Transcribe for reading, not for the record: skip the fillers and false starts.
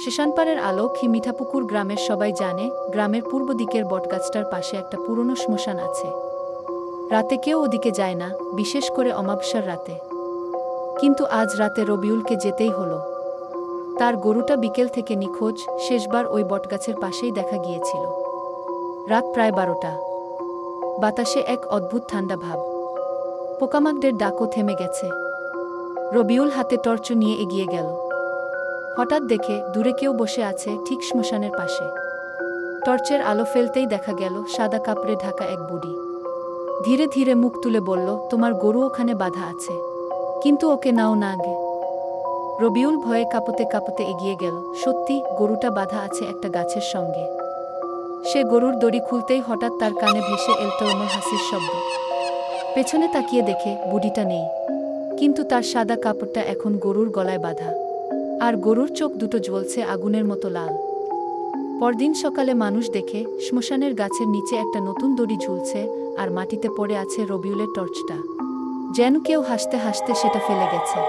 শ্মশানপাড়ের আলোক মিঠাপুকুর গ্রামের সবাই জানে গ্রামের পূর্ব দিকের বটগাছটার পাশে একটা পুরনো শ্মশান আছে। রাতে কেউ ওদিকে যায় না, বিশেষ করে অমাবস্যার রাতে। কিন্তু আজ রাতে রবিউলকে যেতেই হলো। তার গরুটা বিকেল থেকে নিখোঁজ, শেষবার ওই বটগাছের পাশেই দেখা গিয়েছিল। রাত প্রায় 12টা। বাতাসে এক অদ্ভুত ঠান্ডা ভাব। পোকামাকড়ের ডাকও থেমে গেছে। রবিউল হাতে টর্চ নিয়ে এগিয়ে গেল। হঠাৎ দেখে দূরে কেউ বসে আছে ঠিক শ্মশানের পাশে। টর্চের আলো ফেলতেই দেখা গেল সাদা কাপড়ে ঢাকা এক বুড়ি। ধীরে ধীরে মুখ তুলে বলল, তোমার গরু ওখানে বাঁধা আছে, কিন্তু ওকে নাও না আগে। রবিউল ভয়ে কাঁপতে কাঁপতে এগিয়ে গেল। সত্যি, গরুটা বাঁধা আছে একটা গাছের সঙ্গে। সে গরুর দড়ি খুলতেই হঠাৎ তার কানে ভেসে এল তরমল হাসির শব্দ। পেছনে তাকিয়ে দেখে বুড়িটা নেই, কিন্তু তার সাদা কাপড়টা এখন গরুর গলায় বাঁধা, আর গরুর চোখ দুটো জ্বলছে আগুনের মতো লাল। পরদিন সকালে মানুষ দেখে শ্মশানের গাছের নিচে একটা নতুন দড়ি ঝুলছে, আর মাটিতে পড়ে আছে রবিউলের টর্চটা। যেন কেউ হাসতে হাসতে সেটা ফেলে গেছে।